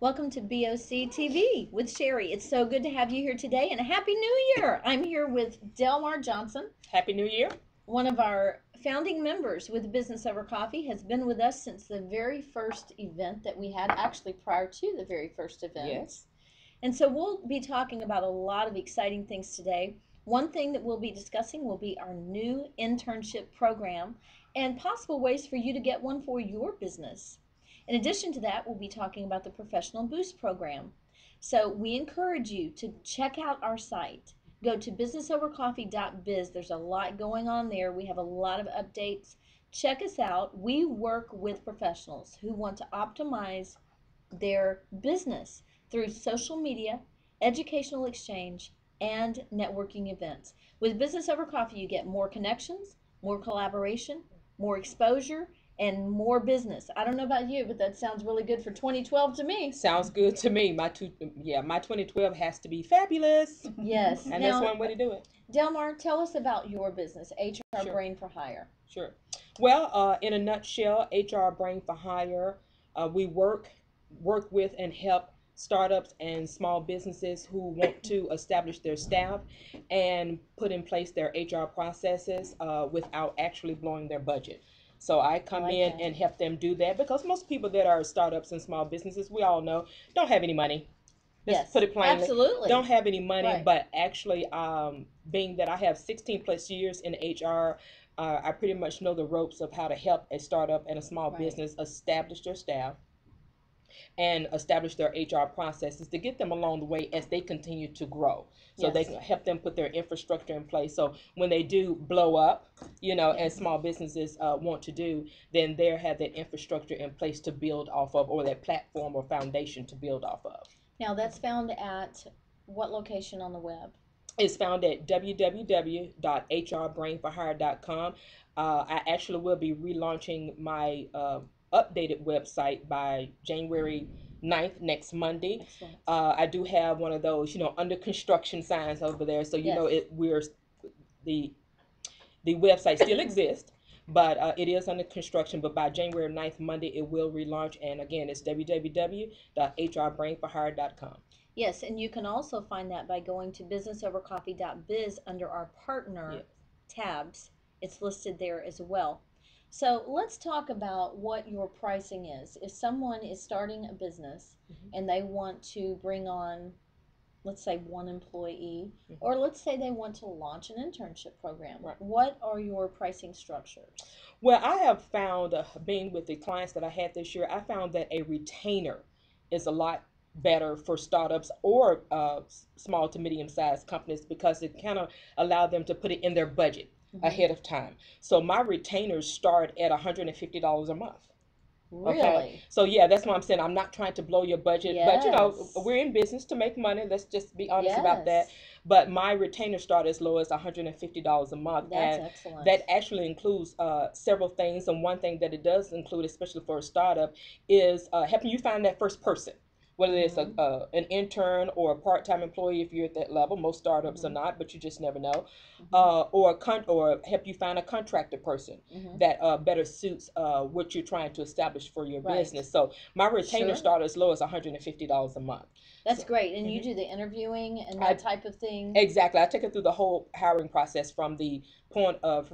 Welcome to BOC TV with Sherri. It's so good to have you here today, and a Happy New Year! I'm here with Delmar Johnson. Happy New Year. One of our founding members with Business Over Coffee has been with us since the very first event that we had, actually prior to the very first event. Yes. And so we'll be talking about a lot of exciting things today. One thing that we'll be discussing will be our new internship program and possible ways for you to get one for your business. In addition to that, we'll be talking about the Professional Boost program. So we encourage you to check out our site. Go to businessovercoffee.biz. There's a lot going on there. We have a lot of updates. Check us out. We work with professionals who want to optimize their business through social media, educational exchange, and networking events. With Business Over Coffee, you get more connections, more collaboration, more exposure, and more business. I don't know about you, but that sounds really good for 2012 to me. Sounds good to me. My 2012 has to be fabulous. Yes. And that's one way to do it. Delmar, tell us about your business, HR Sure. Brain for Hire. Sure. Well, in a nutshell, HR Brain for Hire, we work with and help startups and small businesses who want to establish their staff and put in place their HR processes without actually blowing their budget. So I come in and help them do that, because most people that are startups and small businesses, we all know, don't have any money. Let's put it plainly. Absolutely. Don't have any money, Right. But actually, being that I have 16 plus years in HR, I pretty much know the ropes of how to help a startup and a small Right. business establish their staff and establish their HR processes to get them along the way as they continue to grow. So Yes. they can help them put their infrastructure in place. So when they do blow up, as small businesses want to do, then they have that infrastructure in place to build off of, or that platform or foundation to build off of. Now that's found at what location on the web? It's found at www.hrbrainforhire.com. I actually will be relaunching my updated website by January 9th, next Monday. Excellent. I do have one of those, under construction signs over there. So, Yes. the website still exists, but it is under construction. But by January 9th, Monday, it will relaunch. And again, it's www.hrbrainforhire.com. Yes, and you can also find that by going to businessovercoffee.biz under our partner tabs. It's listed there as well. So let's talk about what your pricing is. If someone is starting a business and they want to bring on, let's say, one employee, or let's say they want to launch an internship program, Right. What are your pricing structures? Well, I have found, being with the clients that I had this year, I found that a retainer is a lot better for startups or small to medium-sized companies, because it kind of allowed them to put it in their budget ahead of time. So my retainers start at $150 a month. Really? Okay. So yeah, that's what I'm saying. I'm not trying to blow your budget, but Yes. we're in business to make money. Let's just be honest about that. Yes. But my retainers start as low as $150 a month. That's and excellent. that actually includes several things. And one thing that it does include, especially for a startup, is helping you find that first person. Whether it's an intern or a part-time employee, if you're at that level. Most startups are not, but you just never know. Or help you find a contractor person that better suits what you're trying to establish for your business. So my retainer start as low as $150 a month. That's great. And you do the interviewing and that type of thing? Exactly. I take it through the whole hiring process, from the point of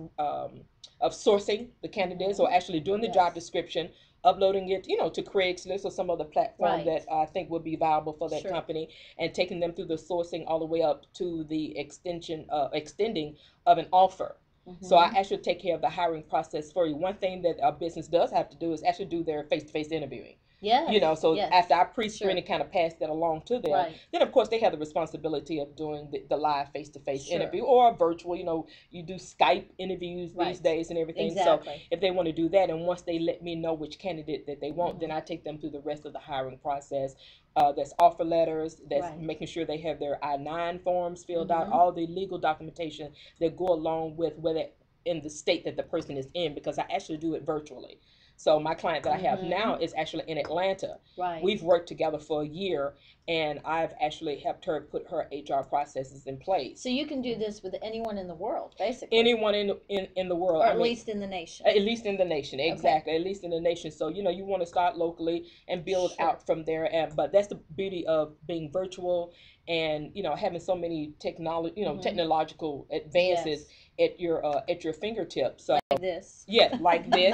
sourcing the candidates, or actually doing the job description, uploading it, to Craigslist or some other platform that I think would be viable for that company, and taking them through the sourcing all the way up to the extending of an offer. So I actually take care of the hiring process for you. One thing that a business does have to do is actually do their face-to-face interviewing. Yes. So after I pre-screen and kind of pass that along to them, then of course they have the responsibility of doing the live face-to-face interview, or virtual. You do Skype interviews these days and everything. Exactly. So if they want to do that, and once they let me know which candidate that they want, then I take them through the rest of the hiring process. That's offer letters, that's making sure they have their I-9 forms filled out, all the legal documentation that go along with whether in the state that the person is in, because I actually do it virtually. So my client that I have now is actually in Atlanta. Right. We've worked together for a year, and I've actually helped her put her HR processes in place. So you can do this with anyone in the world, basically. Anyone in the world, or at least in the nation. At least in the nation, exactly. At least in the nation. So you want to start locally and build out from there. But that's the beauty of being virtual and having so many technological advances at your fingertips. So like this. Yeah, like this.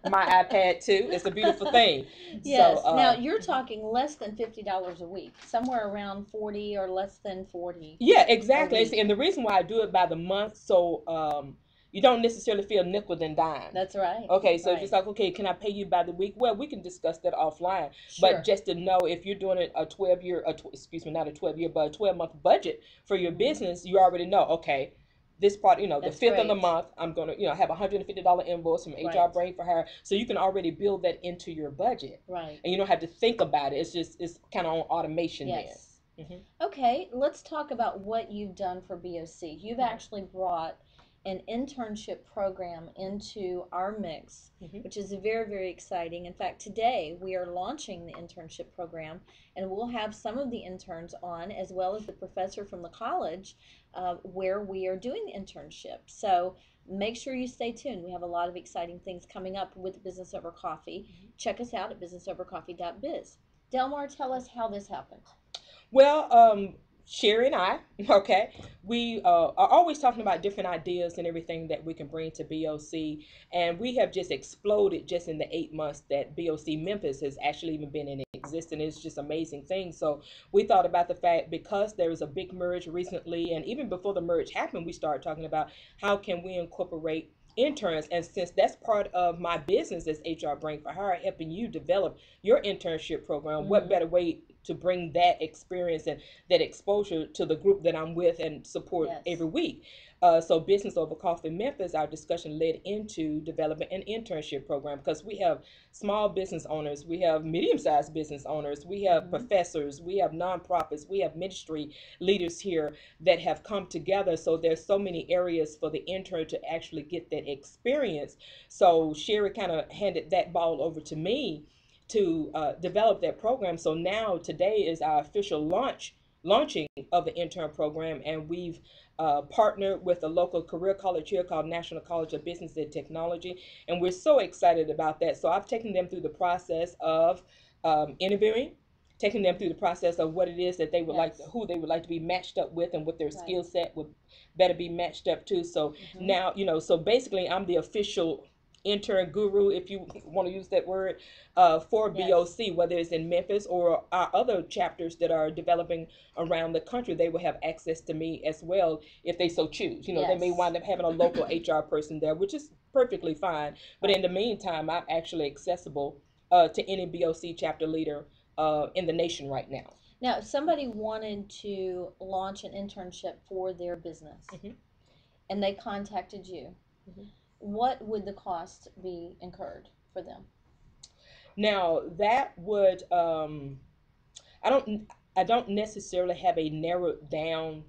My iPad too. It's a beautiful thing. Yes. So, now you're talking less than $50 a week, somewhere around 40 or less than 40. Yeah, exactly. And the reason why I do it by the month, so you don't necessarily feel nickel and dime. That's right. Okay, so if it's like, okay, can I pay you by the week? Well, we can discuss that offline. Sure. But just to know, if you're doing a 12-year, not a 12-year, but a 12-month budget for your business, you already know, okay, this part, the 5th of the month, I'm going to, have a $150 invoice from HR Brain for Hire. So you can already build that into your budget. Right. And you don't have to think about it. It's kind of on automation there. Okay, let's talk about what you've done for BOC. You've actually brought an internship program into our mix, which is very, very exciting. In fact, today we are launching the internship program, and we'll have some of the interns on, as well as the professor from the college where we are doing the internship. So make sure you stay tuned. We have a lot of exciting things coming up with Business Over Coffee. Check us out at businessovercoffee.biz. Delmar, tell us how this happened. Well, Sherri and I, we are always talking about different ideas and everything that we can bring to BOC, and we have just exploded just in the 8 months that BOC Memphis has actually even been in existence. It's just amazing thing. So we thought about the fact, because there was a big merge recently, and even before the merge happened, we started talking about how can we incorporate interns. And since that's part of my business as HR Brain for Hire, helping you develop your internship program, what better way to bring that experience and that exposure to the group that I'm with and support every week. So Business Over Coffee Memphis, our discussion led into developing an internship program, because we have small business owners, we have medium-sized business owners, we have professors, we have nonprofits, we have ministry leaders here that have come together. So there's so many areas for the intern to actually get that experience. So Sherri kind of handed that ball over to me to develop that program. So now today is our official launching of the intern program, and we've partnered with a local career college here called National College of Business and Technology, and we're so excited about that. So I've taken them through the process of interviewing, taking them through the process of what it is that they would like, who they would like to be matched up with, and what their skill set would better be matched up to. So now, so basically I'm the official intern guru, if you want to use that word, for BOC, whether it's in Memphis or our other chapters that are developing around the country. They will have access to me as well if they so choose. They may wind up having a local HR person there, which is perfectly fine. But in the meantime, I'm actually accessible to any BOC chapter leader in the nation right now. Now, if somebody wanted to launch an internship for their business and they contacted you, what would the cost be incurred for them? Now that would I don't necessarily have a narrowed down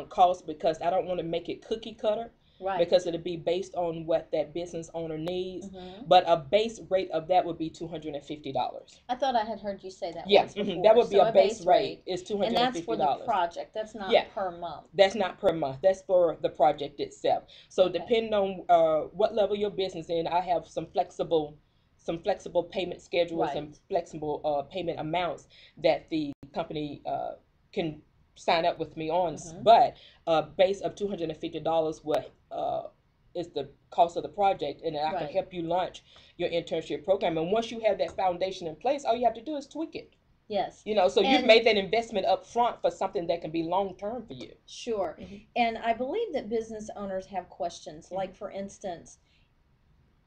cost, because I don't want to make it cookie cutter. Right. Because it'll be based on what that business owner needs. But a base rate of that would be $250. I thought I had heard you say that. Yes, that would be a base rate. It's $250. And that's for the project. That's not per month. That's not per month. That's for the project itself. So depending on what level your business in, I have some flexible payment schedules and flexible payment amounts that the company can sign up with me on. But a base of $250 is the cost of the project, and I can help you launch your internship program. And once you have that foundation in place, all you have to do is tweak it. Yes. So you've made that investment up front for something that can be long term for you. Sure. And I believe that business owners have questions. Like, for instance,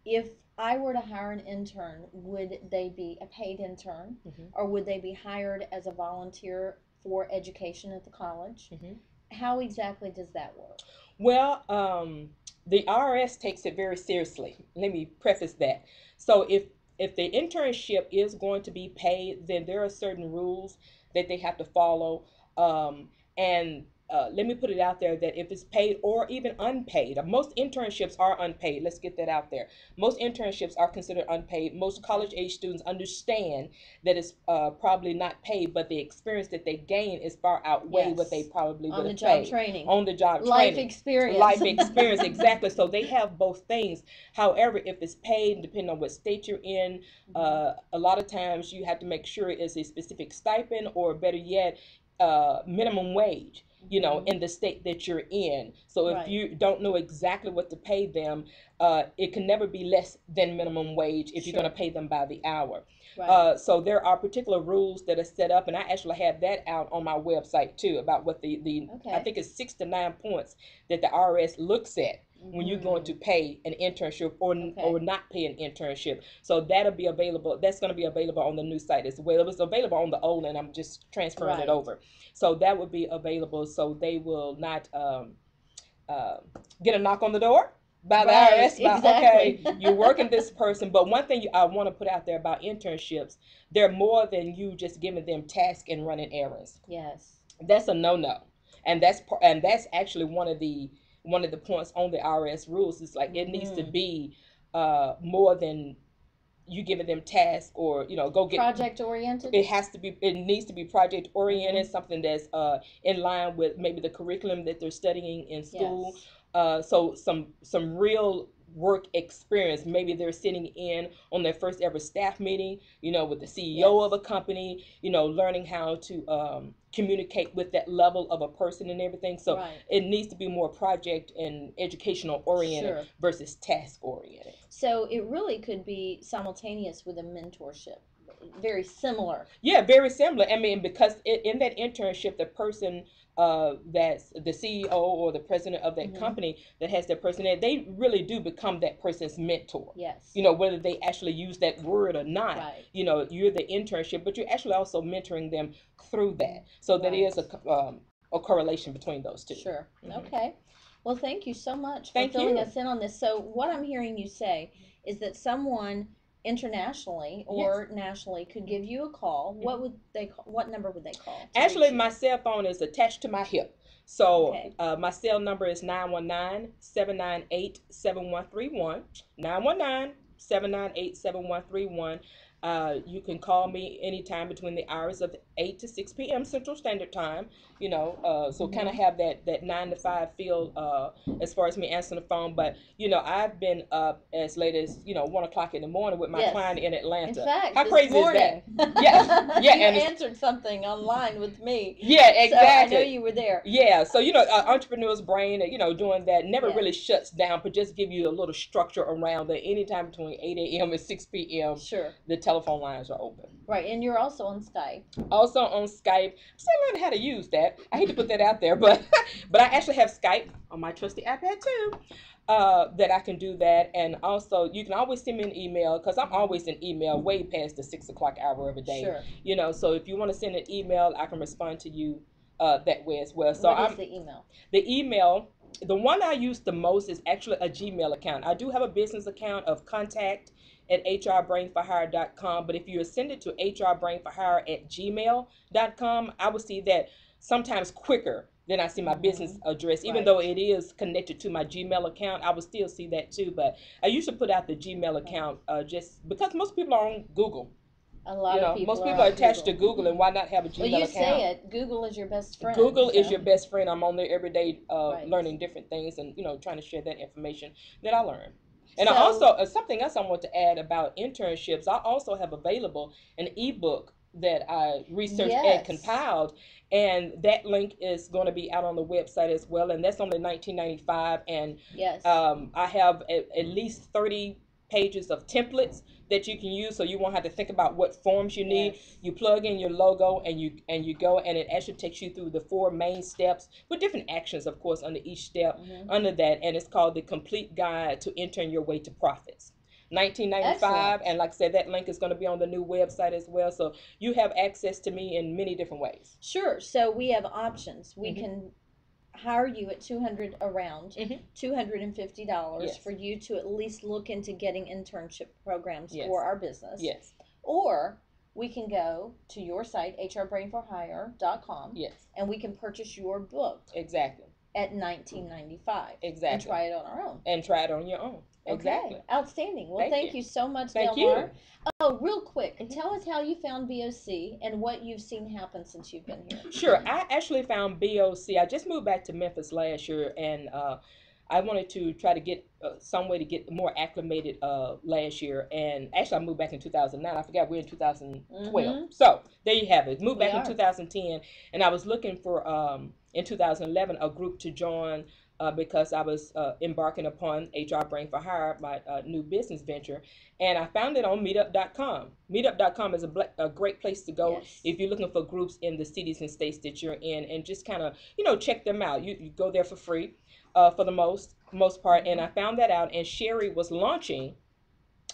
if I were to hire an intern, would they be a paid intern, or would they be hired as a volunteer for education at the college? How exactly does that work? Well, the IRS takes it very seriously. Let me preface that. So if the internship is going to be paid, then there are certain rules that they have to follow. And let me put it out there that if it's paid or even unpaid, most internships are unpaid. Let's get that out there. Most internships are considered unpaid. Most college age students understand that it's probably not paid, but the experience that they gain is far outweigh what they probably would have paid. On the job training. On the job Life training. experience. Life experience, exactly. So they have both things. However, if it's paid, depending on what state you're in, a lot of times you have to make sure it's a specific stipend, or better yet, minimum wage, you know, in the state that you're in. So if you don't know exactly what to pay them, it can never be less than minimum wage if you're going to pay them by the hour. So there are particular rules that are set up, and I actually have that out on my website too, about what the I think it's 6 to 9 points that the IRS looks at when you're going to pay an internship or not pay an internship. So that'll be available. That's going to be available on the new site as well. It's available on the old, and I'm just transferring it over. So that would be available, so they will not get a knock on the door by the IRS about, okay, you're working this person. But one thing I want to put out there about internships, they're more than you just giving them tasks and running errands. Yes. That's a no-no. And that's actually one of the points on the IRS rules. It's like it needs to be more than you giving them tasks, or go get project oriented. It needs to be project oriented, something that's in line with maybe the curriculum that they're studying in school. So some real work experience. Maybe they're sitting in on their first ever staff meeting, with the CEO of a company, learning how to communicate with that level of a person and everything. So it needs to be more project and educational oriented versus task oriented. So it really could be simultaneous with a mentorship. Very similar. Yeah, very similar. I mean, because in that internship, the person that's the CEO or the president of that company that has that person there, they really do become that person's mentor. Yes. Whether they actually use that word or not, you're the internship, but you're actually also mentoring them through that. So there is a correlation between those two. Sure. Okay. Well, thank you so much for filling us in on this. So what I'm hearing you say is that someone internationally or nationally could give you a call. What number would they call? Actually, my cell phone is attached to my hip. So my cell number is 919-798-7131. 919-798-7131. You can call me anytime between the hours of 8 to 6 p.m. Central Standard Time, so kind of have that 9 to 5 feel as far as me answering the phone. But, I've been up as late as, 1 o'clock in the morning with my client in Atlanta. In fact, how crazy is that? Yeah. You answered something online with me. Yeah, exactly. So I know you were there. Yeah. So, entrepreneur's brain, doing that never really shuts down, but just give you a little structure around that. Anytime between 8 a.m. and 6 p.m. The telephone lines are open. Right, and you're also on Skype. Also on Skype. I'm still learning how to use that. I hate to put that out there, but I actually have Skype on my trusty iPad too. That I can do that. And also you can always send me an email, because I'm always in email way past the 6 o'clock hour of a day. Sure. So if you want to send an email, I can respond to you that way as well. So what is the email? The email, the one I use the most is actually a Gmail account. I do have a business account of contact@hrbrainforhire.com, but if you send it to hrbrainforhire@gmail.com, I will see that sometimes quicker than I see my business address. Even though it is connected to my Gmail account, I will still see that too. But I usually put out the Gmail account just because most people are on Google. A lot of people. Most people are attached to Google, and why not have a Gmail account? Well, you say it. Google is your best friend. Google is your best friend. I'm on there every day learning different things and, trying to share that information that I learn. And I also, something else I want to add about internships, I also have available an ebook that I researched and compiled, and that link is going to be out on the website as well, and that's only $19.95, and I have at least 30 pages of templates that you can use, so you won't have to think about what forms you need. You plug in your logo and you go, and it actually takes you through the 4 main steps with different actions, of course, under each step under that, and it's called the Complete Guide to Entering Your Way to Profits. $19.95, and like I said, that link is going to be on the new website as well, so you have access to me in many different ways. Sure. So we have options. We can hire you at $200 around $250 for you to at least look into getting internship programs for our business. Or we can go to your site, hrbrainforhire.com, Yes. and we can purchase your book Exactly. at $19.95. Exactly. And try it on our own. And try it on your own. Exactly. Okay. Outstanding. Well, thank you so much, Thank Delmar. you. Oh, real quick, tell us how you found BOC and what you've seen happen since you've been here. Sure. I actually found BOC. I just moved back to Memphis last year, and I wanted to try to get some way to get more acclimated last year. And actually, I moved back in 2009. I forgot we're in 2012. So there you have it. Moved back in 2010, and I was looking for in 2011 a group to join. Because I was embarking upon HR Brain for Hire, my new business venture, and I found it on meetup.com. Meetup.com is a great place to go if you're looking for groups in the cities and states that you're in, and just kind of, check them out. You go there for free for the most part, and I found that out, and Sherri was launching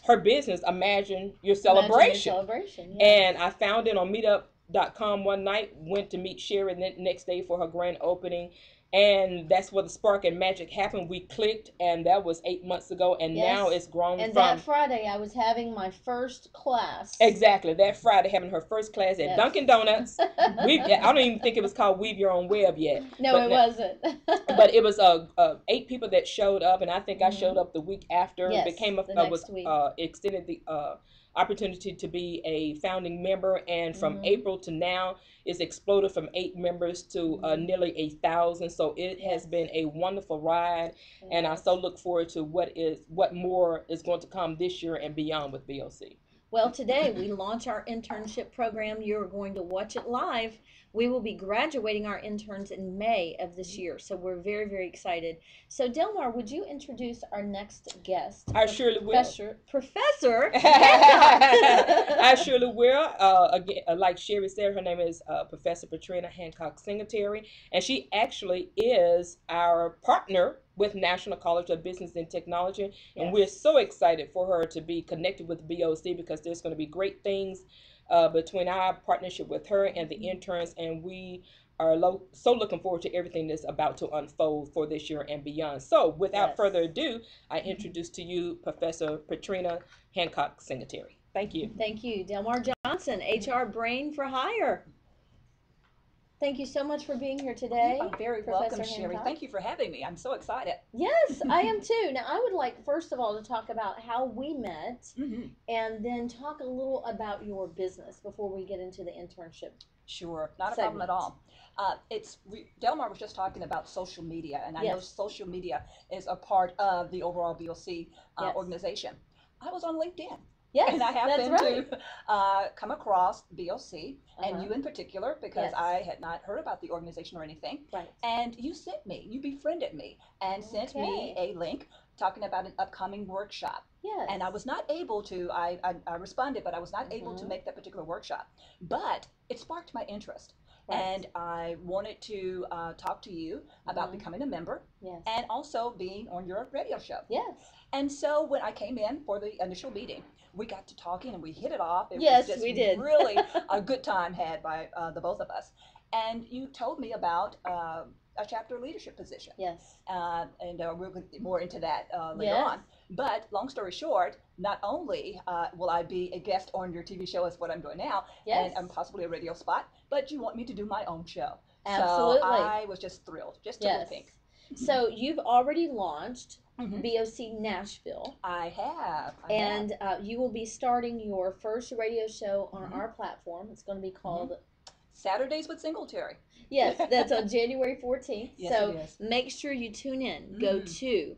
her business, Imagine Your Celebration. And I found it on meetup.com one night, went to meet Sherri the next day for her grand opening. And that's where the spark and magic happened. We clicked, and that was 8 months ago, and now it's grown. And that Friday, I was having my first class. Exactly, that Friday, having her first class at Dunkin' Donuts. I don't even think it was called Weave Your Own Web yet. No, it wasn't. But it was 8 people that showed up, and I think I showed up the week after. Became extended the opportunity to be a founding member, and from April to now it's exploded from 8 members to nearly 1,000. So it has been a wonderful ride, and I so look forward to what more is going to come this year and beyond with BOC. Well, today we launch our internship program. You're going to watch it live. We will be graduating our interns in May of this year, so we're very, very excited. So, Delmar, would you introduce our next guest? I surely will. Professor I surely will. Again, like Sherri said, her name is Professor Patrenna Hancock Singletary, and she actually is our partner with National College of Business and Technology, and we're so excited for her to be connected with BOC, because there's going to be great things between our partnership with her and the interns, and we are so looking forward to everything that's about to unfold for this year and beyond. So without further ado, I introduce to you Professor Patrenna Hancock Singletary. Thank you. Thank you. Delmar Johnson, HR Brain for Hire. Thank you so much for being here today. You're very welcome, Sherri. Thank you for having me. I'm so excited. Yes, I am too. Now, I would like, first of all, to talk about how we met, and then talk a little about your business before we get into the internship. Sure, not a problem at all. Delmar was just talking about social media, and I know social media is a part of the overall BOC organization. I was on LinkedIn. Yes, and I happened to come across BOC, and you in particular, because I had not heard about the organization or anything. Right. And you befriended me, and sent me a link talking about an upcoming workshop. Yes. And I was not able to, I responded, but I was not able to make that particular workshop. But it sparked my interest. Right. And I wanted to talk to you about becoming a member, and also being on your radio show. Yes. And so when I came in for the initial meeting, we got to talking and we hit it off. It was just we did. Really a good time had by the both of us. And you told me about a chapter leadership position. Yes. And we'll get more into that later on. But long story short, not only will I be a guest on your TV show as what I'm doing now, and possibly a radio spot, but you want me to do my own show. Absolutely. So I was just thrilled, just tickled pink. So you've already launched BOC Nashville. I have. And you will be starting your first radio show on our platform. It's going to be called Saturdays with Singletary. Yes, that's on January 14th. Yes, so it is. Make sure you tune in. Go to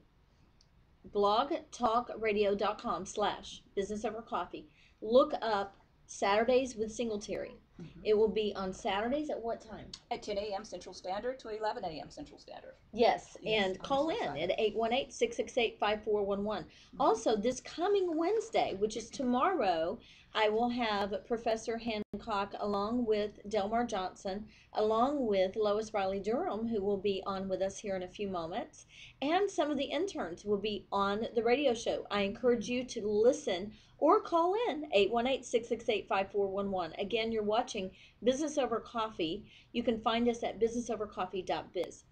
blogtalkradio.com/businessovercoffee. Look up Saturdays with Singletary. It will be on Saturdays at what time? At 10 a.m. Central Standard to 11 a.m. Central Standard. Yes, and call in at 818-668-5411. Also, this coming Wednesday, which is tomorrow, I will have Professor Hancock along with Delmar Johnson, along with Lois Durham, who will be on with us here in a few moments, and some of the interns will be on the radio show. I encourage you to listen or call in 818-668-5411. Again, you're watching Business Over Coffee. You can find us at businessovercoffee.biz.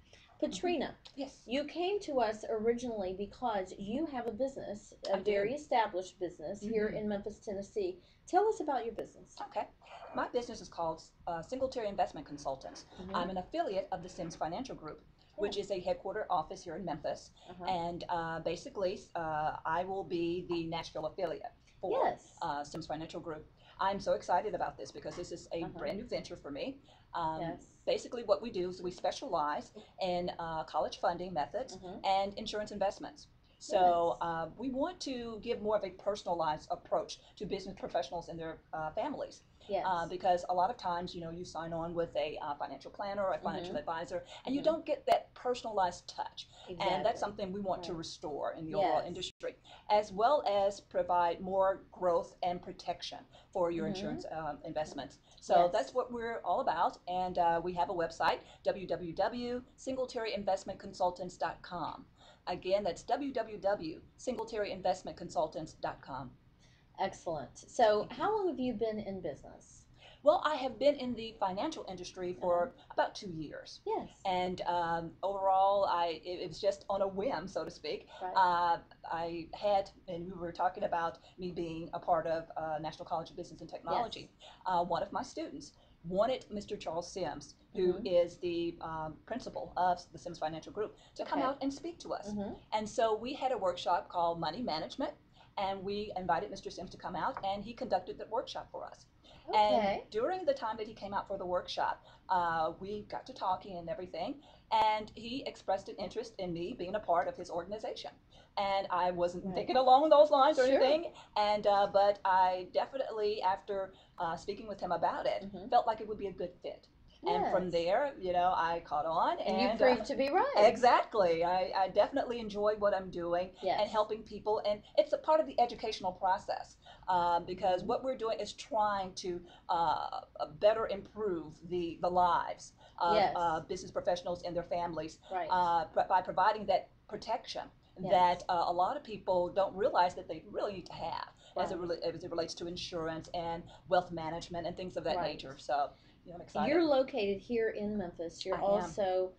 Patrenna, Yes. you came to us originally because you have a business, a very established business here in Memphis, Tennessee. Tell us about your business. Okay. My business is called Singletary Investment Consultants. I'm an affiliate of the Sims Financial Group, which is a headquarter office here in Memphis. And basically, I will be the Nashville affiliate for Sims Financial Group. I'm so excited about this because this is a brand new venture for me. Basically, what we do is we specialize in college funding methods and insurance investments. So we want to give more of a personalized approach to business professionals and their families. Because a lot of times, you sign on with a financial planner or a financial advisor, and you don't get that personalized touch. And that's something we want to restore in the overall industry, as well as provide more growth and protection for your insurance investments. So that's what we're all about. And we have a website, www.singletaryinvestmentconsultants.com. Again, that's www.singletaryinvestmentconsultants.com. Excellent. So how long have you been in business? Well, I have been in the financial industry for about 2 years. Yes. And overall, it was just on a whim, so to speak. I had, and we were talking about me being a part of National College of Business and Technology. One of my students wanted Mr. Charles Sims, who is the principal of the Sims Financial Group, to come out and speak to us. And so we had a workshop called Money Management, and we invited Mr. Sims to come out, and he conducted the workshop for us. And during the time that he came out for the workshop, we got to talking and everything, and he expressed an interest in me being a part of his organization. And I wasn't thinking along those lines or anything, and but I definitely, after speaking with him about it, felt like it would be a good fit. And from there, I caught on. And you proved to be right. Exactly. I definitely enjoy what I'm doing and helping people. And it's a part of the educational process because what we're doing is trying to better improve the lives of business professionals and their families by providing that protection that a lot of people don't realize that they really need to have as it relates to insurance and wealth management and things of that nature. So I'm excited. You're located here in Memphis. You're also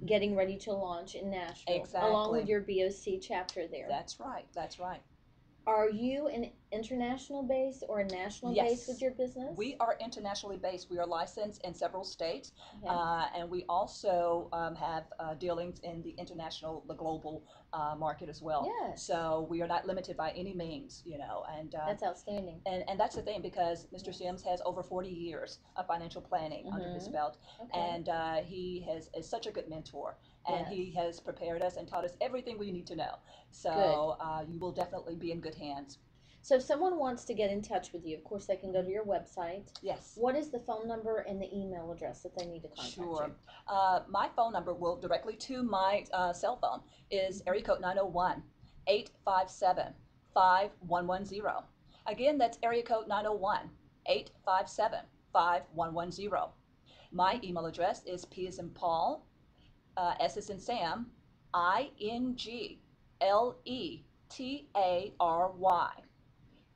getting ready to launch in Nashville, along with your BOC chapter there. That's right. That's right. Are you an international base or a national base with your business? We are internationally based. We are licensed in several states, and we also have dealings in the international, the global market as well. So we are not limited by any means, and that's outstanding. And that's the thing, because Mr. Sims has over 40 years of financial planning under his belt, and he is such a good mentor. And he has prepared us and taught us everything we need to know. So you will definitely be in good hands. So if someone wants to get in touch with you, of course, they can go to your website. Yes. What is the phone number and the email address that they need to contact you? My phone number will directly to my cell phone is area code 901-857-5110. Again, that's area code 901-857-5110. My email address is P as in Paul, S as in Sam, INGLETARY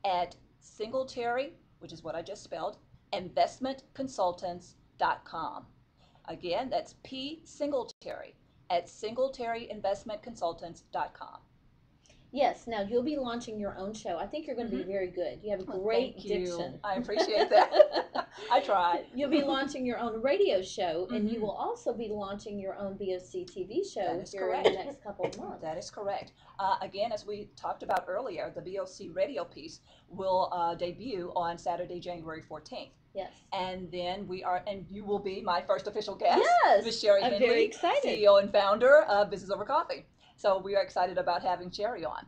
at Singletary, which is what I just spelled, investmentconsultants.com. Again, that's P Singletary at singletaryinvestmentconsultants.com. Yes, now you'll be launching your own show. I think you're going to be very good. You have a great diction. I appreciate that. I try. You'll be launching your own radio show, and you will also be launching your own BOC TV show here in the next couple of months. That is correct. Again, as we talked about earlier, the BOC radio piece will debut on Saturday, January 14th. Yes. And then you will be my first official guest. Yes. Ms. Sherri, I'm very excited. CEO and founder of Business Over Coffee. So we are excited about having Sherri on.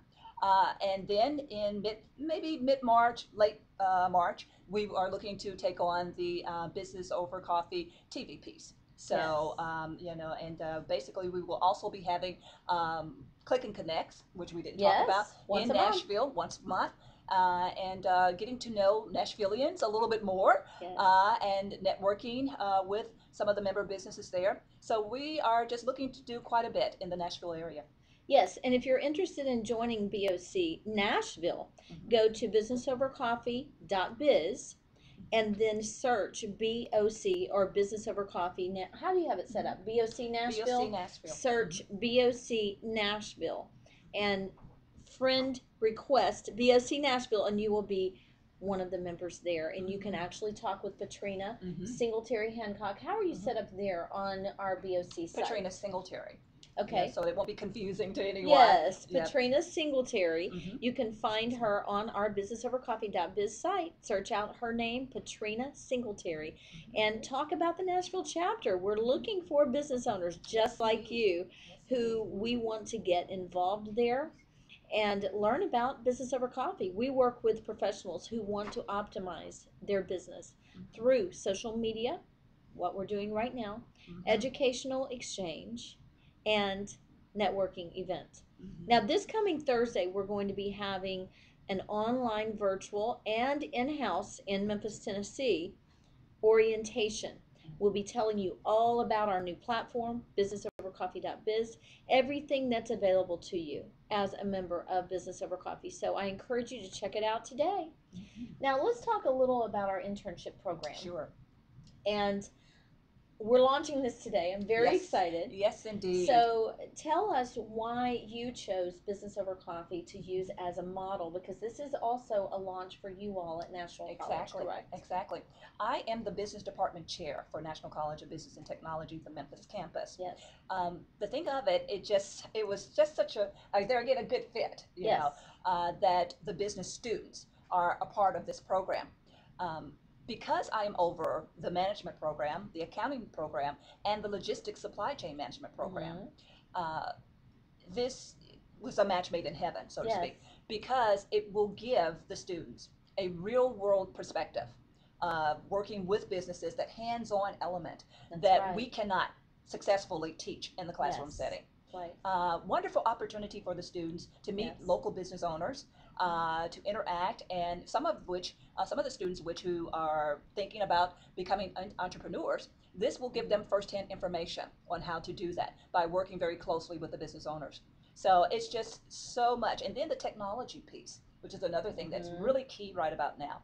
And then in maybe mid-March, late March, we are looking to take on the Business Over Coffee TV piece. So, basically we will also be having Click and Connects, which we didn't talk about, in Nashville once a month. And getting to know Nashvillians a little bit more and networking with some of the member businesses there. So we are just looking to do quite a bit in the Nashville area. Yes, and if you're interested in joining BOC Nashville, go to businessovercoffee.biz and then search BOC or Business Over Coffee. Now, how do you have it set up? BOC Nashville? BOC Nashville. Search BOC Nashville and friend request BOC Nashville, and you will be one of the members there. And you can actually talk with Patrenna Singletary Hancock. How are you set up there on our BOC site? Patrenna Singletary. Okay. Yeah, so it won't be confusing to anyone. Yes, Yep. Patrenna Singletary. You can find her on our businessovercoffee.biz site. Search out her name, Patrenna Singletary, and talk about the Nashville chapter. We're looking for business owners just like you who we want to get involved there and learn about Business Over Coffee. We work with professionals who want to optimize their business through social media, what we're doing right now, educational exchange, and networking event. Now, this coming Thursday, we're going to be having an online, virtual, and in-house in Memphis, Tennessee orientation. We'll be telling you all about our new platform, businessovercoffee.biz, everything that's available to you as a member of Business Over Coffee. So I encourage you to check it out today. Now, let's talk a little about our internship program. Sure. And we're launching this today. I'm very excited. Yes, indeed. So tell us why you chose Business Over Coffee to use as a model, because this is also a launch for you all at National College, correct? Exactly. I am the business department chair for National College of Business and Technology, the Memphis campus. Yes. The thing of it, it was just such a, there again, a good fit, you know, that the business students are a part of this program. Because I am over the management program, the accounting program, and the logistics supply chain management program, this was a match made in heaven, so to speak, because it will give the students a real world perspective, working with businesses, that hands-on element that we cannot successfully teach in the classroom setting. Wonderful opportunity for the students to meet local business owners, to interact, and some of the students who are thinking about becoming entrepreneurs, this will give them firsthand information on how to do that by working very closely with the business owners. So it's just so much. And then the technology piece, which is another thing that's really key right about now,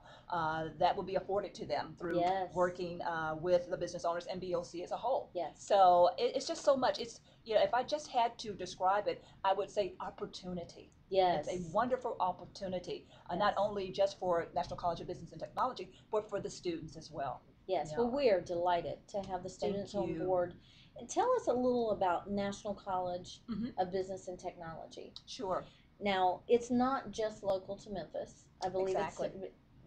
that will be afforded to them through working with the business owners and BOC as a whole. So it's just so much. It's, you know, if I just had to describe it, I would say opportunity. It's a wonderful opportunity, not only just for National College of Business and Technology, but for the students as well. Well, we are delighted to have the students on board. And tell us a little about National College of Business and Technology. Sure. Now, it's not just local to Memphis. I believe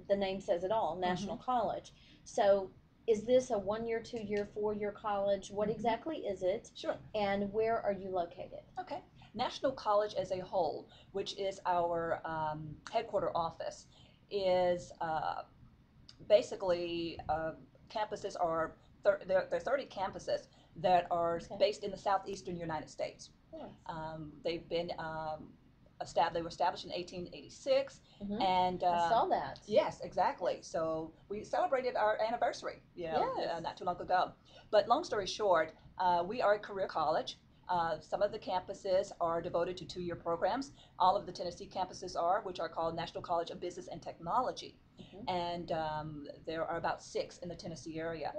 the name says it all, National College. So is this a 1-year, 2-year, 4-year college? What exactly is it? Sure. And where are you located? Okay. National College as a whole, which is our headquarter office, is basically campuses are, there are 30 campuses that are based in the southeastern United States. They've been they were established in 1886, and I saw that. Yes, exactly. So we celebrated our anniversary, not too long ago. But long story short, we are a career college. Some of the campuses are devoted to 2-year programs. All of the Tennessee campuses are, which are called National College of Business and Technology, and there are about 6 in the Tennessee area.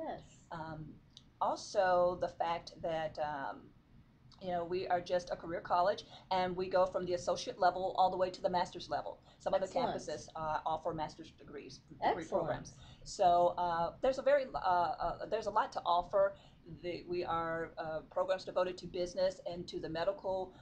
Also, the fact that you know, we are just a career college, and we go from the associate level all the way to the master's level. Some of the campuses offer master's degree programs. So there's a lot to offer. We are programs devoted to business and to the medical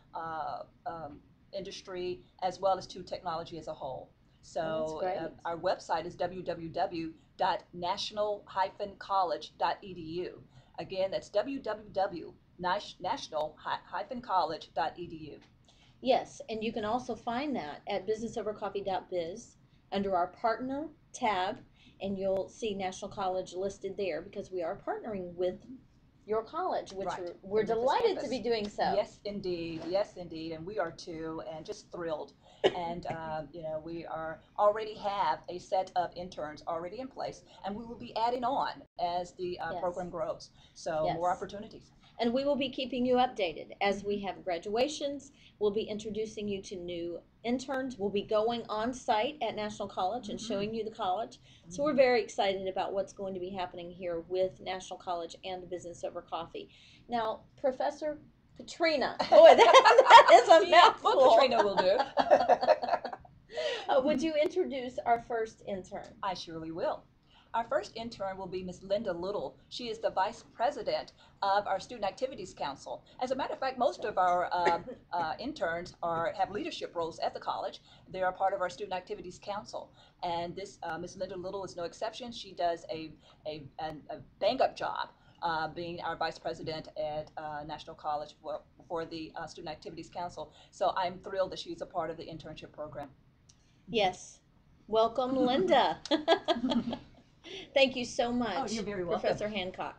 industry, as well as to technology as a whole. So our website is www.national-college.edu. Again, that's www.national-college.edu. Yes, and you can also find that at businessovercoffee.biz under our partner tab, and you'll see National College listed there because we are partnering with your college, which we're delighted to be doing so. Yes, indeed. Yes, indeed. And we are too, and just thrilled. And, you know, we are already have a set of interns already in place, and we will be adding on as the program grows. So more opportunities. And we will be keeping you updated as we have graduations. We'll be introducing you to new interns. We'll be going on site at National College and showing you the college. So we're very excited about what's going to be happening here with National College and Business Over Coffee. Now, Professor Patrenna, boy, that is a mouthful. Well, Patrenna will do. Would you introduce our first intern? I surely will. Our first intern will be Miss Linda Little. She is the Vice President of our Student Activities Council. As a matter of fact, most of our interns have leadership roles at the college. They are part of our Student Activities Council. And this Miss Linda Little is no exception. She does a bang-up job being our Vice President at National College for the Student Activities Council. So I'm thrilled that she's a part of the internship program. Yes. Welcome, Linda. Thank you so much, Oh, you're very welcome. Professor Hancock.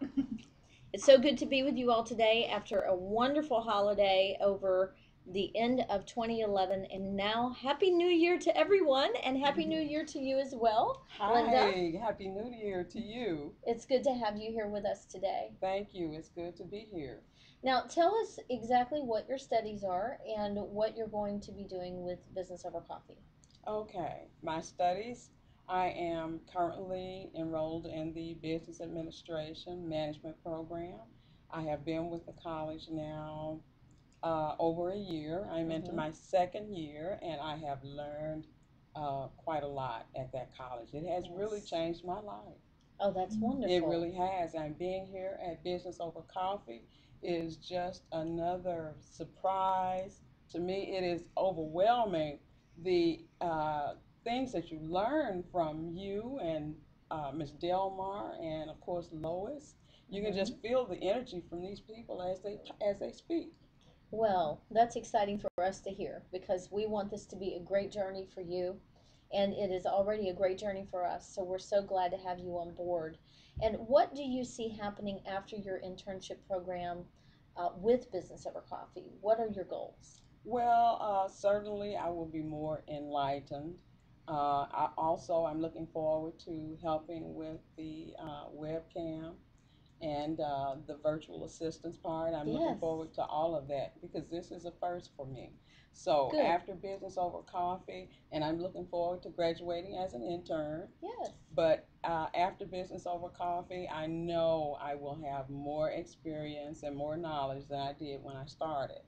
It's so good to be with you all today after a wonderful holiday over the end of 2011. And now, Happy New Year to everyone, and Happy New Year to you as well, Linda. Hi, Happy New Year to you. It's good to have you here with us today. Thank you. It's good to be here. Now, tell us exactly what your studies are and what you're going to be doing with Business Over Coffee. Okay, my studies. I am currently enrolled in the Business Administration Management Program. I have been with the college now over a year. I'm into my second year, and I have learned quite a lot at that college. It has really changed my life. Oh, that's wonderful. It really has. And being here at Business Over Coffee is just another surprise. To me, it is overwhelming. The things that you learn from you and Miss Delmar and of course Lois, you can just feel the energy from these people as they speak. Well, that's exciting for us to hear because we want this to be a great journey for you, and it is already a great journey for us. So we're so glad to have you on board. And what do you see happening after your internship program with Business Over Coffee? What are your goals? Well, certainly I will be more enlightened. I'm looking forward to helping with the webcam and the virtual assistance part. I'm looking forward to all of that because this is a first for me. So after Business Over Coffee, and I'm looking forward to graduating as an intern. Yes. But after Business Over Coffee, I know I will have more experience and more knowledge than I did when I started.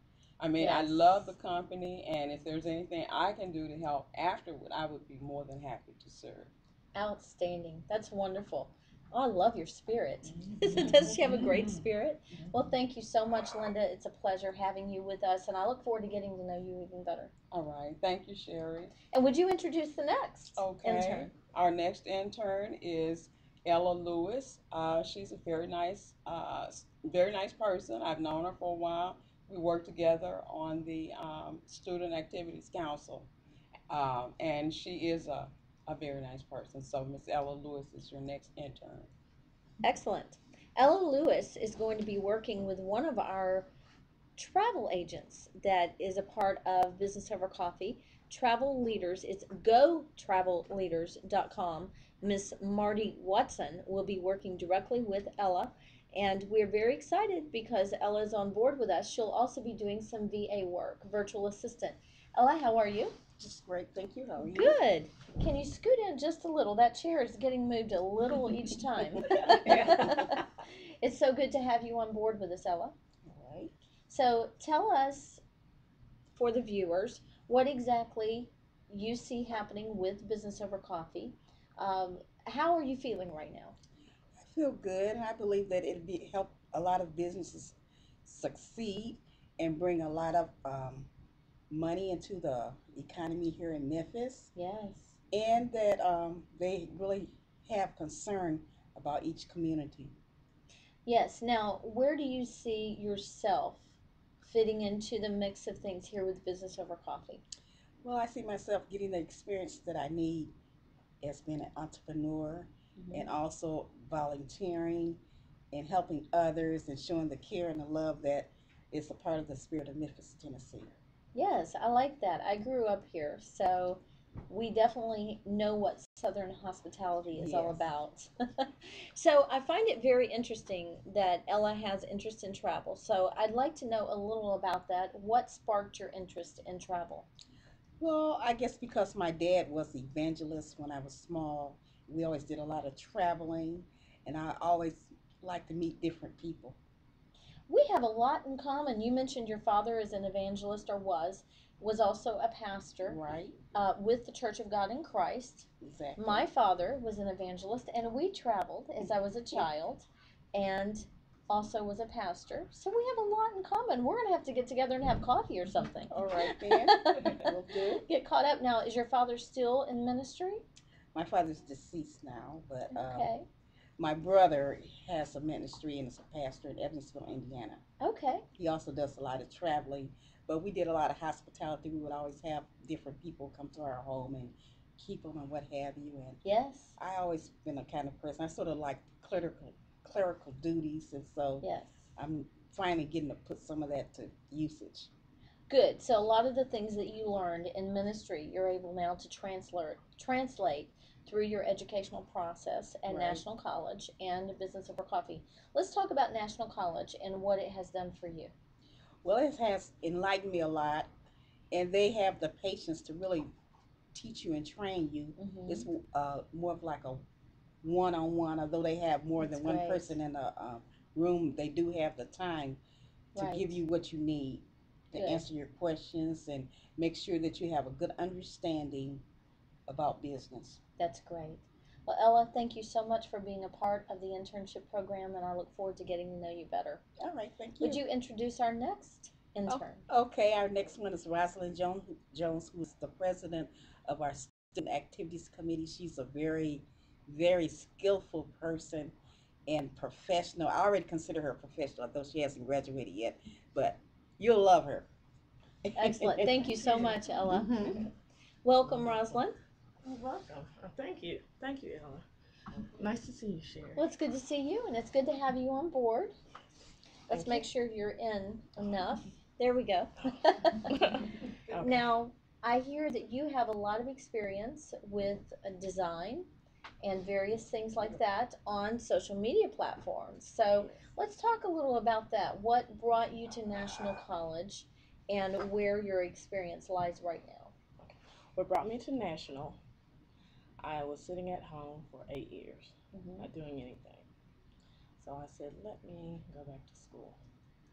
I mean, I love the company, and if there's anything I can do to help afterward, I would be more than happy to serve. Outstanding. That's wonderful. Oh, I love your spirit. Does she have a great spirit? Well, thank you so much, Linda. It's a pleasure having you with us, and I look forward to getting to know you even better. All right. Thank you, Sherri. And would you introduce the next intern? Our next intern is Ella Lewis. She's a very nice person. I've known her for a while. We work together on the Student Activities Council, and she is a very nice person. So Miss Ella Lewis is your next intern. Excellent. Ella Lewis is going to be working with one of our travel agents that is a part of Business Over Coffee, Travel Leaders. It's gotravelleaders.com. Miss Marty Watson will be working directly with Ella. And we're very excited because Ella is on board with us. She'll also be doing some VA work, virtual assistant. Ella, how are you? Just great, thank you. How are you? Good. Can you scoot in just a little? That chair is getting moved a little each time. It's so good to have you on board with us, Ella. All right. So tell us, for the viewers, what exactly you see happening with Business Over Coffee. How are you feeling right now? I feel good, and I believe that it'll help a lot of businesses succeed and bring a lot of money into the economy here in Memphis. Yes. And that they really have concern about each community. Yes. Now, where do you see yourself fitting into the mix of things here with Business Over Coffee? Well, I see myself getting the experience that I need as being an entrepreneur, and also volunteering and helping others and showing the care and the love that is a part of the spirit of Memphis, Tennessee. Yes, I like that. I grew up here, so We definitely know what Southern hospitality is all Yes. about. So I find it very interesting that Ella has interest in travel. So I'd like to know a little about that. What sparked your interest in travel? Well, I guess because my dad was evangelist when I was small, we always did a lot of traveling, and I always like to meet different people. We have a lot in common. You mentioned your father is an evangelist or was also a pastor Right? with the Church of God in Christ. Exactly. My father was an evangelist, and we traveled as I was a child, and also was a pastor. So we have a lot in common. We're gonna have to get together and have coffee or something. All right then. Will do. Get caught up now. Is your father still in ministry? My father's deceased now, but Okay. my brother has a ministry and is a pastor in Evansville, Indiana. Okay. He also does a lot of traveling, but we did a lot of hospitality. We would always have different people come to our home and keep them and what have you. And Yes. I always been a kind of person. I sort of like clerical duties, and so Yes. I'm finally getting to put some of that to usage. Good. So a lot of the things that you learned in ministry, you're able now to translate through your educational process at Right. National College and Business Over Coffee. Let's talk about National College and what it has done for you. Well, it has enlightened me a lot, and they have the patience to really teach you and train you. Mm-hmm. It's more of like a one-on-one, although they have more That's than one great. person in a room. They do have the time to Right. give you what you need to Good. answer your questions and make sure that you have a good understanding about business. That's great. Well, Ella, thank you so much for being a part of the internship program, and I look forward to getting to know you better. All right, thank you. Would you introduce our next intern? Okay, our next one is Rosslyn Jones, who is the president of our student activities committee. She's a very, very skillful person and professional. I already consider her a professional, although she hasn't graduated yet, but you'll love her. Excellent. Thank you so much, Ella. Mhm. Welcome, Rosalind. You're welcome. Thank you. Thank you, Ella. Nice to see you, Sherri. Well, it's good to see you, and it's good to have you on board. Let's Thank make you. sure you're in enough. There we go. Okay. Now, I hear that you have a lot of experience with design and various things like that on social media platforms. So let's talk a little about that. What brought you to National College and where your experience lies right now? What brought me to National, I was sitting at home for 8 years, Mm-hmm. not doing anything. So I said, let me go back to school.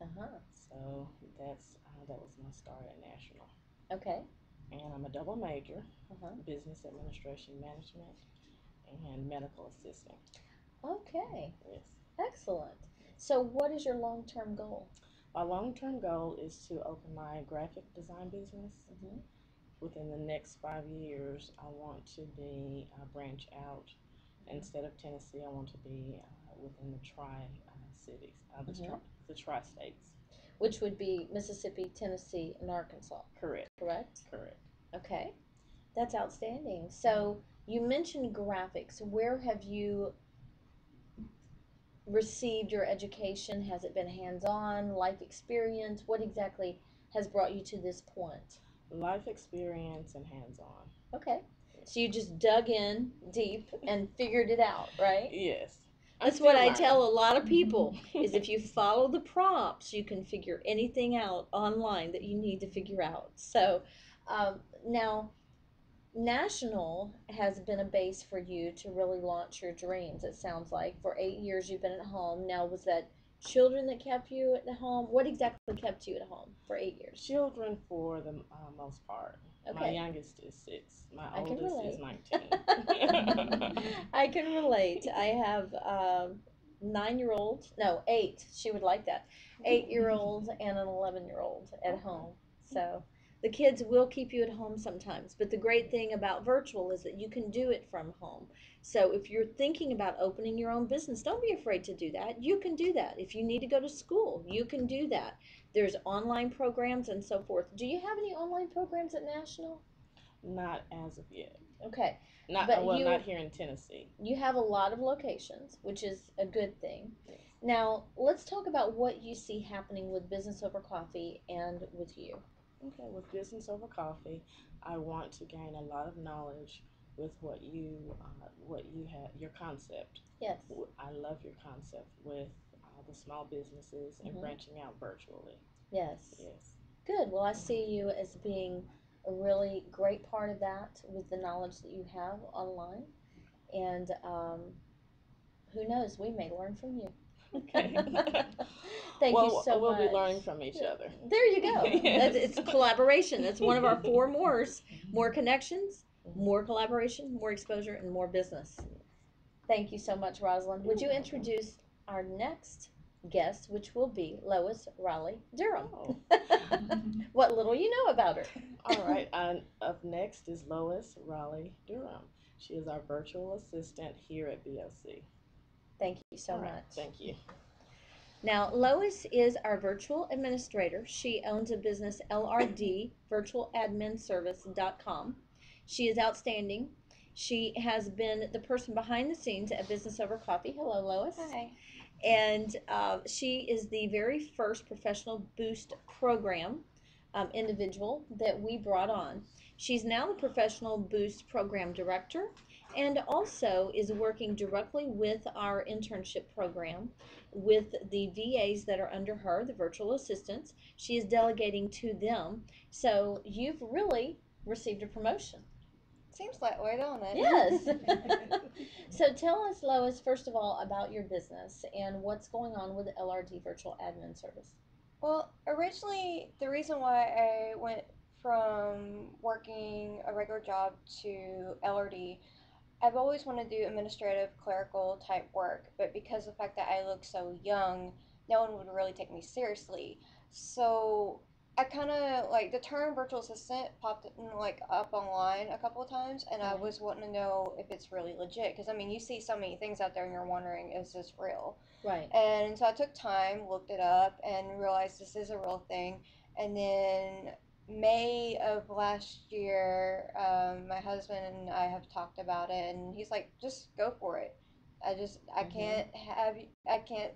Uh-huh. So that was my start at National. Okay. And I'm a double major, Uh-huh. business administration management and medical assisting. Okay. Yes. Excellent. So what is your long-term goal? My long-term goal is to open my graphic design business. Mm-hmm. Within the next 5 years, I want to be branch out. Instead of Tennessee, I want to be within the cities, the tri-states. Which would be Mississippi, Tennessee, and Arkansas. Correct. Correct? Correct. Okay. That's outstanding. So you mentioned graphics. Where have you received your education? Has it been hands-on, life experience? What exactly has brought you to this point? Life experience and hands-on. Okay. So you just dug in deep and figured it out, right? Yes. That's what I tell a lot of people is if you follow the prompts, you can figure anything out online that you need to figure out. So now, National has been a base for you to really launch your dreams, it sounds like. For 8 years you've been at home. Now, was that children that kept you at home? What exactly kept you at home for 8 years? Children for the most part. Okay. My youngest is 6. My I can oldest is relate. 19. I can relate. I have 9-year-old, no, 8. She would like that. 8-year-old and an 11-year-old at home. So the kids will keep you at home sometimes. But the great thing about virtual is that you can do it from home. So if you're thinking about opening your own business, don't be afraid to do that. You can do that. If you need to go to school, you can do that. There's online programs and so forth. Do you have any online programs at National? Not as of yet. Okay. Not here in Tennessee. You have a lot of locations, which is a good thing. Yes. Now, let's talk about what you see happening with Business Over Coffee and with you. Okay, with business over coffee, I want to gain a lot of knowledge with what you have, your concept. Yes. I love your concept with the small businesses and branching out virtually. Yes. Yes. Good. Well, I see you as being a really great part of that with the knowledge that you have online. And who knows, we may learn from you. Okay. Thank you Well, so we'll much. be learning from each other. There you go. Yes. It's collaboration. That's one of our four mores. More connections, more collaboration, more exposure, and more business. Thank you so much, Rosslyn. Would you introduce our next guest, which will be Lois Raleigh Durham? Oh. What little you know about her. All right. Up next is Lois Raleigh Durham. She is our virtual assistant here at BOC. Thank you so All right, much. Thank you. Now, Lois is our virtual administrator. She owns a business, LRD, virtualadminservice.com. She is outstanding. She has been the person behind the scenes at Business Over Coffee. Hello, Lois. Hi. And she is the very first professional boost program individual that we brought on. She's now the professional boost program director and also is working directly with our internship program with the VAs that are under her, the virtual assistants. She is delegating to them. So you've really received a promotion. Seems that way, don't it? Yes. So tell us, Lois, first of all, about your business and what's going on with the LRD Virtual Admin Service. Well, originally, the reason why I went from working a regular job to LRD, I've always wanted to do administrative, clerical type work, but because of the fact that I look so young, no one would really take me seriously. So I kind of like the term virtual assistant popped up online a couple of times, and I was wanting to know if it's really legit. Because I mean, you see so many things out there, and you're wondering, is this real? Right. And so I took time, looked it up, and realized this is a real thing. And then May of last year, my husband and I have talked about it, and he's like, just go for it. I can't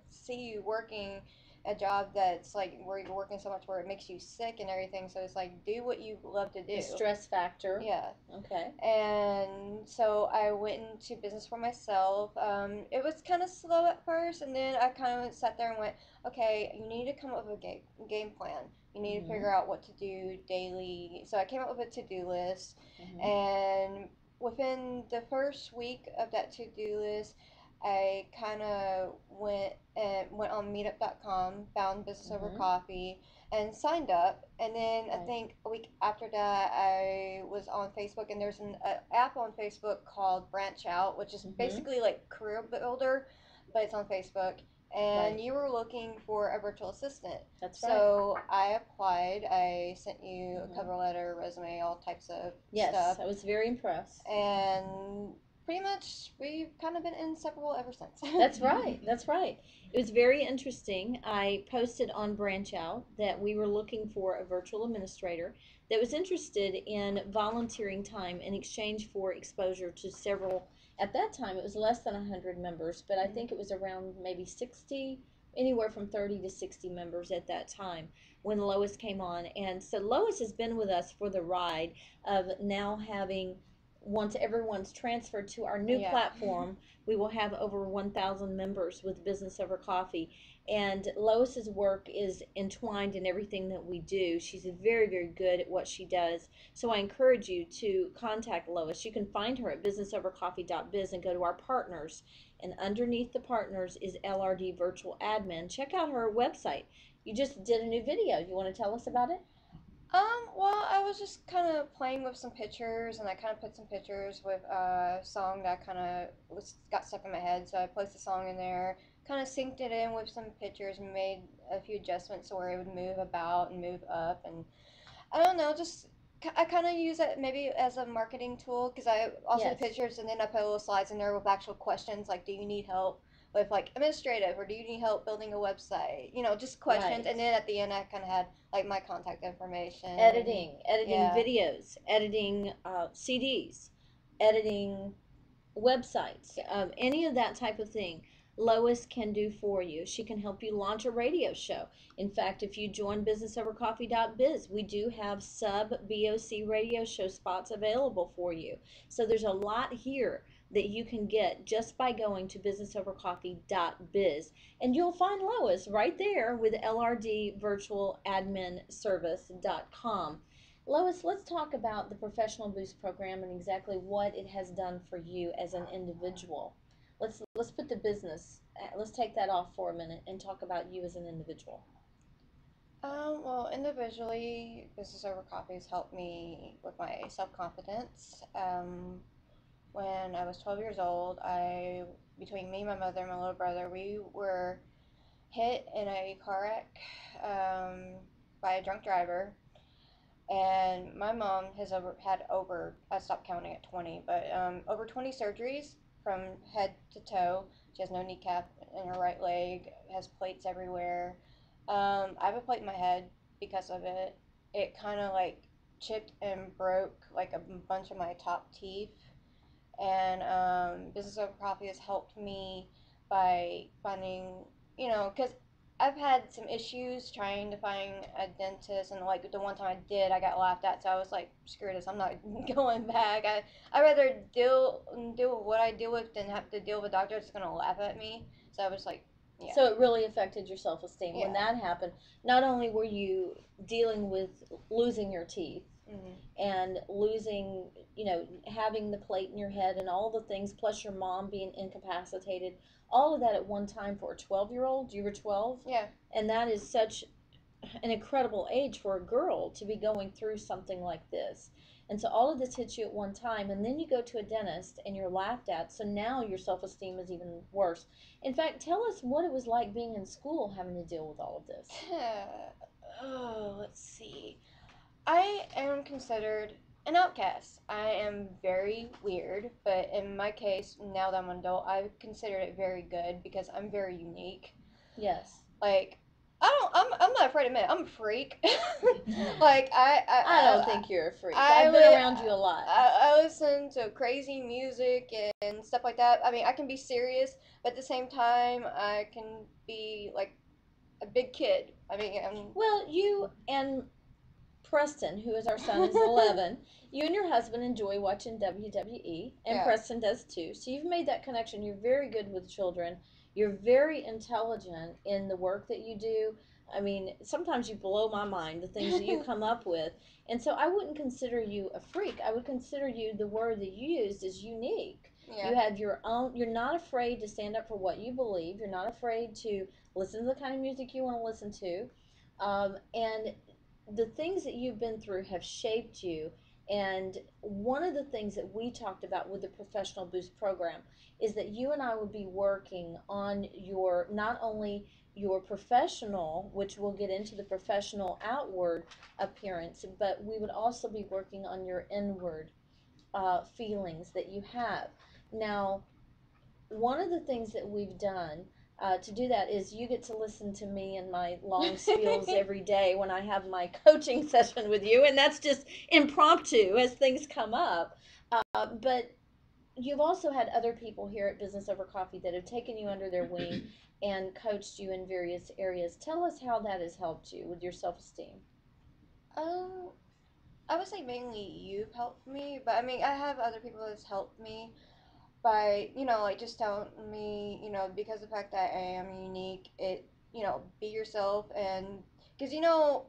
see you working a job that's like where you're working so much where it makes you sick and everything. So it's like, do what you love to do. The stress factor. Yeah. Okay. And so I went into business for myself. It was kind of slow at first, and then I kind of sat there and went, okay, you need to come up with a game plan. You need to figure out what to do daily. So I came up with a to-do list, and within the first week of that to-do list, I kind of went on meetup.com, found Business Over Coffee, and signed up. And then I think a week after that, I was on Facebook, and there's an app on Facebook called Branch Out, which is basically like Career Builder, but it's on Facebook. And you were looking for a virtual assistant. That's right. So I applied. I sent you a cover letter, resume, all types of stuff. Yes, I was very impressed. And pretty much we've kind of been inseparable ever since. That's right. That's right. It was very interesting. I posted on Branch Out that we were looking for a virtual administrator that was interested in volunteering time in exchange for exposure to several. At that time, it was less than 100 members, but I think it was around maybe 60, anywhere from 30 to 60 members at that time when Lois came on. And so Lois has been with us for the ride of now having, once everyone's transferred to our new platform, we will have over 1,000 members with Business Over Coffee. And Lois's work is entwined in everything that we do. She's very, very good at what she does. So I encourage you to contact Lois. You can find her at businessovercoffee.biz and go to our partners. And underneath the partners is LRD Virtual Admin. Check out her website. You just did a new video. You want to tell us about it? Well, I was just kind of playing with some pictures, and I kind of put some pictures with a song that kind of got stuck in my head, so I placed the song in there, kind of synced it in with some pictures, and made a few adjustments so where it would move about and move up, and I don't know, just I kind of use it maybe as a marketing tool, because I also the pictures, and then I put little slides in there with actual questions, like, do you need help with like administrative, or do you need help building a website, you know, just questions. And then at the end I kind of had like my contact information, editing videos, editing CDs, editing websites, any of that type of thing. Lois can do for you. She can help you launch a radio show. In fact, if you join businessovercoffee.biz, we do have sub BOC radio show spots available for you. So there's a lot here that you can get just by going to businessovercoffee.biz. And you'll find Lois right there with ldvirtualadminservice.com. Lois, let's talk about the Professional Boost Program and exactly what it has done for you as an individual. Let's put the business, let's take that off for a minute and talk about you as an individual. Well, individually, Business Over Coffee has helped me with my self-confidence. When I was 12 years old, between me, my mother, and my little brother, we were hit in a car wreck by a drunk driver. And my mom has had over, I stopped counting at 20, but over 20 surgeries from head to toe. She has no kneecap in her right leg, has plates everywhere. I have a plate in my head because of it. It kind of like chipped and broke like a bunch of my top teeth. And Business Over Coffee has helped me by finding, because I've had some issues trying to find a dentist, and like the one time I did, I got laughed at, so I was like, screw this, I'm not going back. I'd rather deal with what I deal with than have to deal with a doctor that's going to laugh at me. So I was like, yeah. So it really affected your self-esteem when Yeah. that happened. Not only were you dealing with losing your teeth, and losing, having the plate in your head and all the things, plus your mom being incapacitated, all of that at one time for a 12-year-old. You were 12? Yeah. And that is such an incredible age for a girl to be going through something like this. And so all of this hits you at one time, and then you go to a dentist and you're laughed at, so now your self-esteem is even worse. In fact, tell us what it was like being in school having to deal with all of this. Oh, let's see. I am considered an outcast. I am very weird, but in my case, now that I'm an adult, I consider it very good because I'm very unique. Yes. Like, I'm not afraid to admit it, I'm a freak. Like, I don't think you're a freak. I've been around you a lot. I listen to crazy music and stuff like that. I mean, I can be serious, but at the same time, I can be like a big kid. I mean, well, you and Preston, who is our son, is 11. You and your husband enjoy watching WWE, and Yeah. Preston does too. So you've made that connection. You're very good with children. You're very intelligent in the work that you do. I mean, sometimes you blow my mind, the things that you come up with. And so I wouldn't consider you a freak. I would consider you, the word that you used is unique. Yeah. You have your own, you're not afraid to stand up for what you believe. You're not afraid to listen to the kind of music you want to listen to. And the things that you've been through have shaped you. And one of the things that we talked about with the Professional Boost Program is that you and I would be working on your, not only your professional, which we'll get into the professional outward appearance, but we would also be working on your inward feelings that you have. Now, one of the things that we've done to do that is you get to listen to me and my long spiels every day when I have my coaching session with you, and that's just impromptu as things come up. But you've also had other people here at Business Over Coffee that have taken you under their wing and coached you in various areas. Tell us how that has helped you with your self-esteem. I would say mainly you've helped me, but I mean, I have other people that's helped me by, like just telling me, because of the fact that I am unique, be yourself. And because,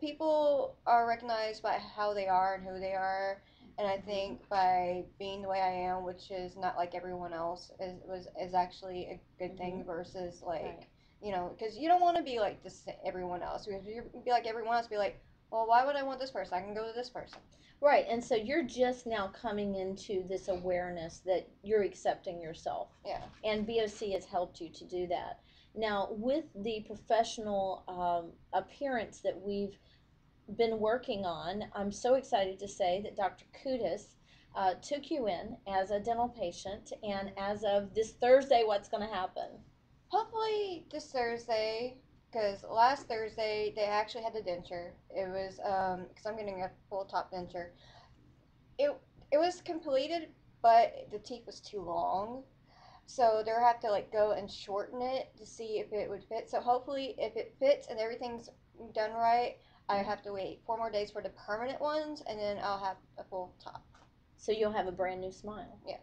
people are recognized by how they are and who they are. And I think by being the way I am, which is not like everyone else, is actually a good thing versus like, because you don't want to be like this everyone else. If you be like everyone else, be like, well, why would I want this person? I can go to this person. Right, and so you're just now coming into this awareness that you're accepting yourself. Yeah. And BOC has helped you to do that. Now, with the professional appearance that we've been working on, I'm so excited to say that Dr. Kudis took you in as a dental patient, and as of this Thursday, what's going to happen? Hopefully this Thursday, because last Thursday they actually had the denture. It was because I'm getting a full top denture. It was completed, but the teeth was too long. So they'll have to like go and shorten it to see if it would fit. So hopefully, if it fits and everything's done right, I have to wait 4 more days for the permanent ones, and then I'll have a full top. So you'll have a brand new smile. Yeah.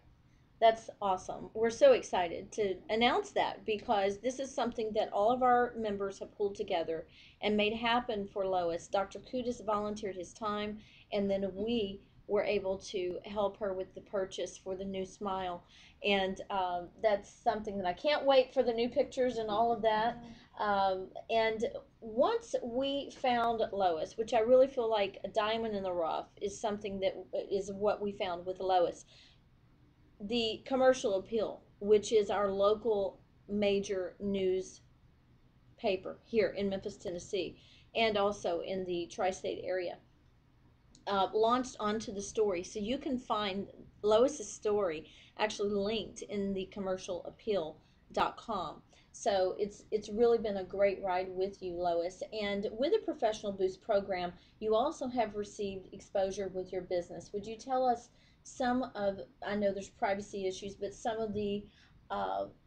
That's awesome. We're so excited to announce that, because this is something that all of our members have pulled together and made happen for Lois. Dr. Kudis volunteered his time, and then we were able to help her with the purchase for the new smile. And that's something that I can't wait for, the new pictures and all of that. And once we found Lois, which I really feel like a diamond in the rough is something that is what we found with Lois, the Commercial Appeal, which is our local major news paper here in Memphis, Tennessee, and also in the tri-state area, launched onto the story. So you can find Lois's story actually linked in the commercialappeal.com. So it's really been a great ride with you, Lois. And with the Professional Boost program, you also have received exposure with your business. Would you tell us some of, I know there's privacy issues, but some of the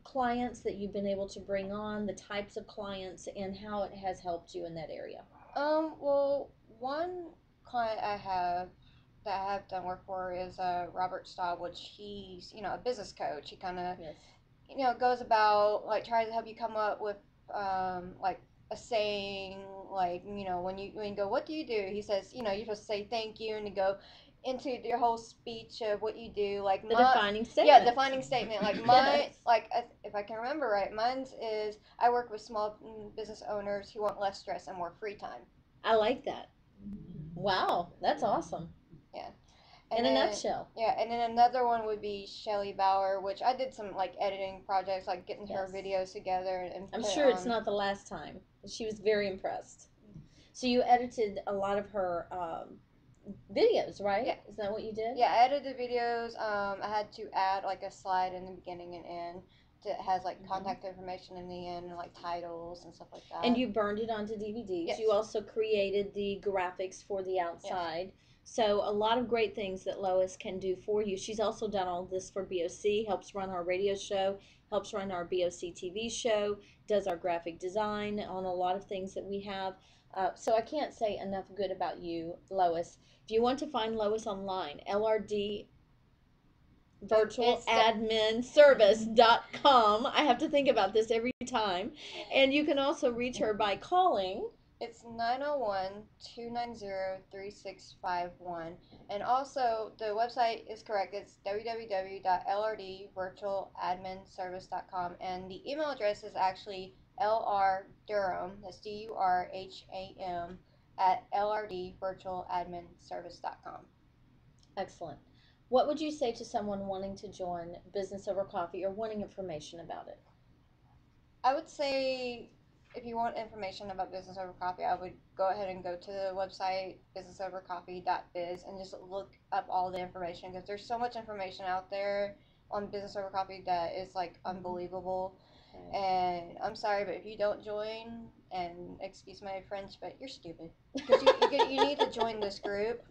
clients that you've been able to bring on, the types of clients, and how it has helped you in that area? Well, one client I have that I have done work for is Robert Staub, which he's, a business coach. He kind of, goes about, like, tries to help you come up with, like, a saying, like, when you go, what do you do? He says, you're supposed to say thank you, and to go into your whole speech of what you do, like the defining statement. Yeah, defining statement. Like mine, yes. Like if I can remember right, mine's is I work with small business owners who want less stress and more free time. I like that. Wow, that's awesome. Yeah. In a nutshell. Yeah, and then another one would be Shelly Bauer, which I did some like editing projects, like getting her videos together. And I'm sure it's not the last time. She was very impressed. So you edited a lot of her videos, right? Yeah. Is that what you did? Yeah, I edited the videos. I had to add like a slide in the beginning and end that has like contact information in the end and like titles and stuff like that. And you burned it onto DVDs. Yes. You also created the graphics for the outside. Yes. So a lot of great things that Lois can do for you. She's also done all this for BOC, helps run our radio show, helps run our BOC TV show, does our graphic design on a lot of things that we have. So I can't say enough good about you, Lois. If you want to find Lois online, LRD virtualadminservice.com. I have to think about this every time. And you can also reach her by calling. It's 901-290-3651. And also, the website is correct. It's www.ldvirtualadminservice.com. And the email address is actually LRDurham, that's DURHAM, at ldvirtualadminservice.com. Excellent. What would you say to someone wanting to join Business Over Coffee or wanting information about it? I would say if you want information about Business Over Coffee, I would go ahead and go to the website businessovercoffee.biz and just look up all the information, because there's so much information out there on Business Over Coffee that is like unbelievable. And I'm sorry, but if you don't join, and excuse my French, but you're stupid, because you need to join this group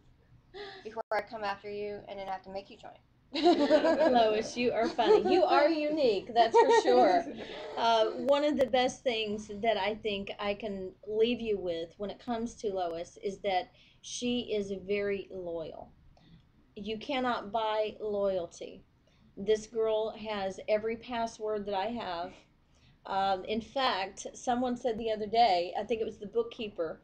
before I come after you and then I have to make you join. Lois, you are funny. You are unique, that's for sure. One of the best things that I think I can leave you with when it comes to Lois is that she is very loyal. You cannot buy loyalty. This girl has every password that I have. In fact, someone said the other day, I think it was the bookkeeper,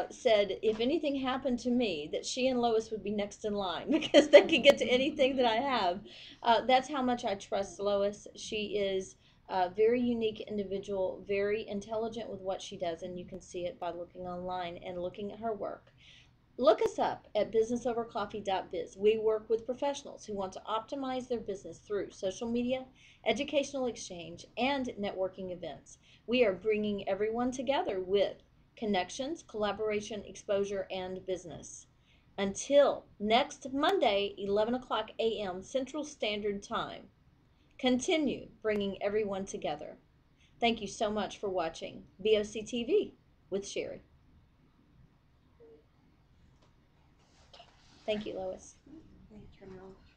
said if anything happened to me, that she and Lois would be next in line because they could get to anything that I have. That's how much I trust Lois. She is a very unique individual, very intelligent with what she does, and you can see it by looking online and looking at her work. Look us up at businessovercoffee.biz. We work with professionals who want to optimize their business through social media, educational exchange, and networking events. We are bringing everyone together with connections, collaboration, exposure, and business. Until next Monday, 11 o'clock a.m. Central Standard Time, continue bringing everyone together. Thank you so much for watching BOC TV with Sherri. Thank you, Lois. Turn it off.